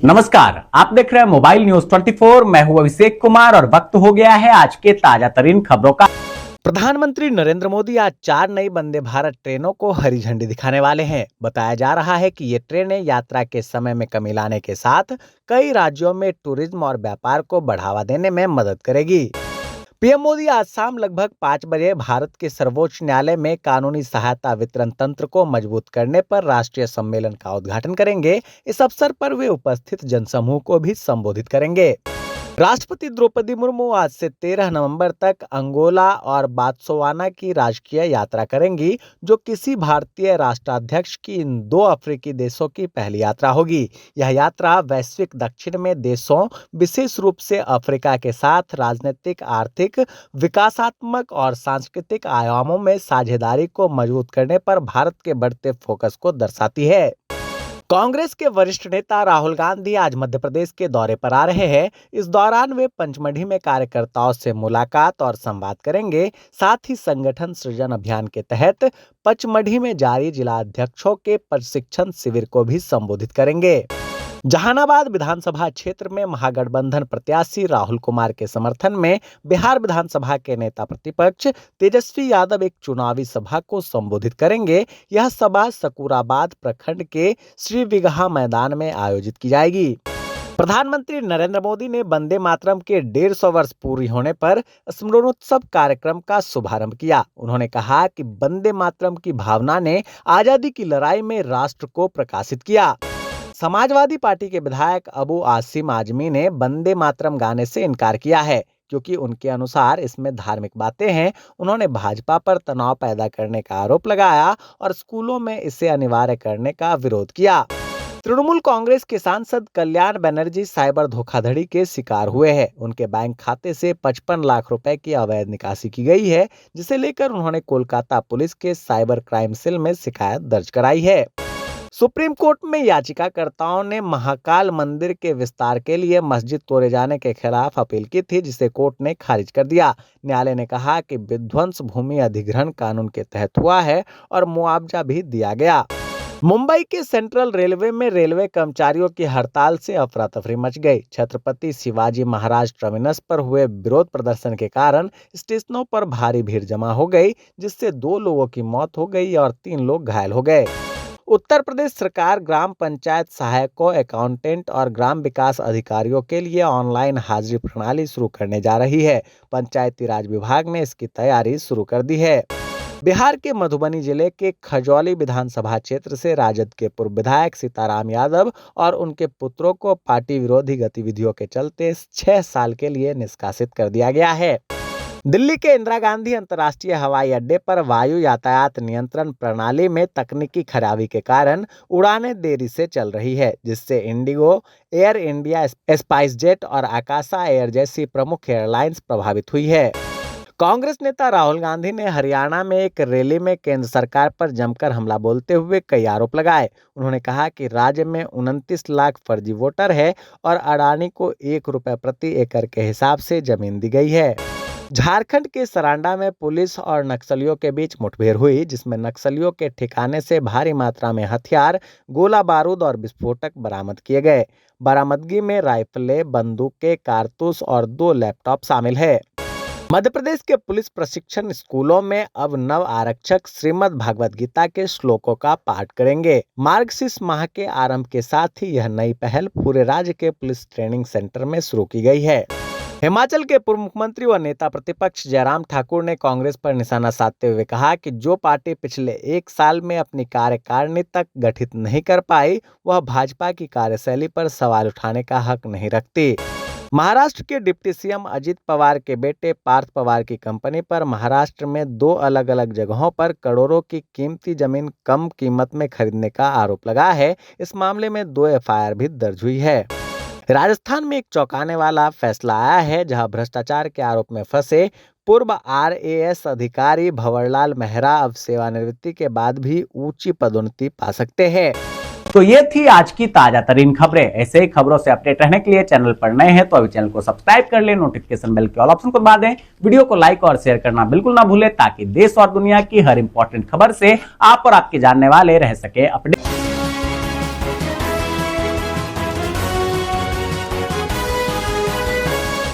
नमस्कार, आप देख रहे हैं मोबाइल न्यूज 24। मैं हूं अभिषेक कुमार और वक्त हो गया है आज के ताजा तरीन खबरों का। प्रधानमंत्री नरेंद्र मोदी आज 4 नई वंदे भारत ट्रेनों को हरी झंडी दिखाने वाले हैं। बताया जा रहा है कि ये ट्रेनें यात्रा के समय में कमी लाने के साथ कई राज्यों में टूरिज्म और व्यापार को बढ़ावा देने में मदद करेगी। पीएम मोदी आज शाम लगभग 5 बजे भारत के सर्वोच्च न्यायालय में कानूनी सहायता वितरण तंत्र को मजबूत करने पर राष्ट्रीय सम्मेलन का उद्घाटन करेंगे। इस अवसर पर वे उपस्थित जनसमूह को भी संबोधित करेंगे। राष्ट्रपति द्रौपदी मुर्मू आज से 13 नवंबर तक अंगोला और बोत्सवाना की राजकीय यात्रा करेंगी, जो किसी भारतीय राष्ट्राध्यक्ष की इन 2 अफ्रीकी देशों की पहली यात्रा होगी। यह यात्रा वैश्विक दक्षिण में देशों, विशेष रूप से अफ्रीका के साथ राजनीतिक, आर्थिक, विकासात्मक और सांस्कृतिक आयामों में साझेदारी को मजबूत करने पर भारत के बढ़ते फोकस को दर्शाती है। कांग्रेस के वरिष्ठ नेता राहुल गांधी आज मध्य प्रदेश के दौरे पर आ रहे हैं। इस दौरान वे पंचमढ़ी में कार्यकर्ताओं से मुलाकात और संवाद करेंगे। साथ ही संगठन सृजन अभियान के तहत पंचमढ़ी में जारी जिला अध्यक्षों के प्रशिक्षण शिविर को भी संबोधित करेंगे। जहानाबाद विधानसभा क्षेत्र में महागठबंधन प्रत्याशी राहुल कुमार के समर्थन में बिहार विधानसभा के नेता प्रतिपक्ष तेजस्वी यादव एक चुनावी सभा को संबोधित करेंगे। यह सभा सकूराबाद प्रखंड के श्री विगहा मैदान में आयोजित की जाएगी। प्रधानमंत्री नरेंद्र मोदी ने वंदे मातरम के 150 वर्ष पूरी होने पर स्मरणोत्सव कार्यक्रम का शुभारंभ किया। उन्होंने कहा कि वंदे मातरम की भावना ने आजादी की लड़ाई में राष्ट्र को प्रकाशित किया। समाजवादी पार्टी के विधायक अबू आसिम आजमी ने वंदे मातरम गाने से इनकार किया है, क्योंकि उनके अनुसार इसमें धार्मिक बातें हैं। उन्होंने भाजपा पर तनाव पैदा करने का आरोप लगाया और स्कूलों में इसे अनिवार्य करने का विरोध किया। तृणमूल कांग्रेस के सांसद कल्याण बनर्जी साइबर धोखाधड़ी के शिकार हुए हैं। उनके बैंक खाते से 55 लाख रुपए की अवैध निकासी की गई है, जिसे लेकर उन्होंने कोलकाता पुलिस के साइबर क्राइम सेल में शिकायत दर्ज कराई है। सुप्रीम कोर्ट में याचिकाकर्ताओं ने महाकाल मंदिर के विस्तार के लिए मस्जिद तोड़े जाने के खिलाफ अपील की थी, जिसे कोर्ट ने खारिज कर दिया। न्यायालय ने कहा कि विध्वंस भूमि अधिग्रहण कानून के तहत हुआ है और मुआवजा भी दिया गया। मुंबई के सेंट्रल रेलवे में रेलवे कर्मचारियों की हड़ताल से अफरा तफरी मच गई। छत्रपति शिवाजी महाराज टर्मिनस पर हुए विरोध प्रदर्शन के कारण स्टेशनों पर भारी भीड़ जमा हो गई, जिससे 2 लोगों की मौत हो गई और 3 लोग घायल हो गए। उत्तर प्रदेश सरकार ग्राम पंचायत सहायकों, अकाउंटेंट और ग्राम विकास अधिकारियों के लिए ऑनलाइन हाजिरी प्रणाली शुरू करने जा रही है। पंचायती राज विभाग ने इसकी तैयारी शुरू कर दी है। बिहार के मधुबनी जिले के खजौली विधानसभा क्षेत्र से राजद के पूर्व विधायक सीताराम यादव और उनके पुत्रों को पार्टी विरोधी गतिविधियों के चलते 6 साल के लिए निष्कासित कर दिया गया है। दिल्ली के इंदिरा गांधी अंतर्राष्ट्रीय हवाई अड्डे पर वायु यातायात नियंत्रण प्रणाली में तकनीकी खराबी के कारण उड़ानें देरी से चल रही है, जिससे इंडिगो, एयर इंडिया, स्पाइसजेट और आकाशा एयर जैसी प्रमुख एयरलाइंस प्रभावित हुई है। कांग्रेस नेता राहुल गांधी ने हरियाणा में एक रैली में केंद्र सरकार पर जमकर हमला बोलते हुए कई आरोप लगाए। उन्होंने कहा कि राज्य में 29 लाख फर्जी वोटर है और अडानी को 1 रुपए प्रति एकड़ के हिसाब से जमीन दी गई है। झारखंड के सरांडा में पुलिस और नक्सलियों के बीच मुठभेड़ हुई, जिसमें नक्सलियों के ठिकाने से भारी मात्रा में हथियार, गोला बारूद और विस्फोटक बरामद किए गए। बरामदगी में राइफलें, बंदूकें, कारतूस और 2 लैपटॉप शामिल है। मध्य प्रदेश के पुलिस प्रशिक्षण स्कूलों में अब नव आरक्षक श्रीमद् भागवत गीता के श्लोकों का पाठ करेंगे। मार्गशीर्ष माह के आरंभ के साथ ही यह नई पहल पूरे राज्य के पुलिस ट्रेनिंग सेंटर में शुरू की गई है। हिमाचल के पूर्व मुख्यमंत्री व नेता प्रतिपक्ष जयराम ठाकुर ने कांग्रेस पर निशाना साधते हुए कहा कि जो पार्टी पिछले 1 साल में अपनी कार्यकारिणी तक गठित नहीं कर पाई, वह भाजपा की कार्यशैली पर सवाल उठाने का हक नहीं रखती। महाराष्ट्र के डिप्टी सीएम अजित पवार के बेटे पार्थ पवार की कंपनी पर महाराष्ट्र में 2 अलग अलग जगहों पर करोड़ों की कीमती जमीन कम कीमत में खरीदने का आरोप लगा है। इस मामले में 2 एफआईआर भी दर्ज हुई है। राजस्थान में एक चौंकाने वाला फैसला आया है, जहां भ्रष्टाचार के आरोप में फंसे पूर्व आरएएस अधिकारी भंवरलाल मेहरा अब सेवानिवृत्ति के बाद भी ऊंची पदोन्नति पा सकते हैं। तो ये थी आज की ताजा तरीन खबरें। ऐसे ही खबरों से अपडेट रहने के लिए चैनल पर नए हैं तो अभी चैनल को सब्सक्राइब कर लें, नोटिफिकेशन बेल के ऑल ऑप्शन को दबा दें, वीडियो को लाइक और शेयर करना बिल्कुल ना भूलें, ताकि देश और दुनिया की हर इंपॉर्टेंट खबर से आप और आपके जानने वाले रह सके अपडेट।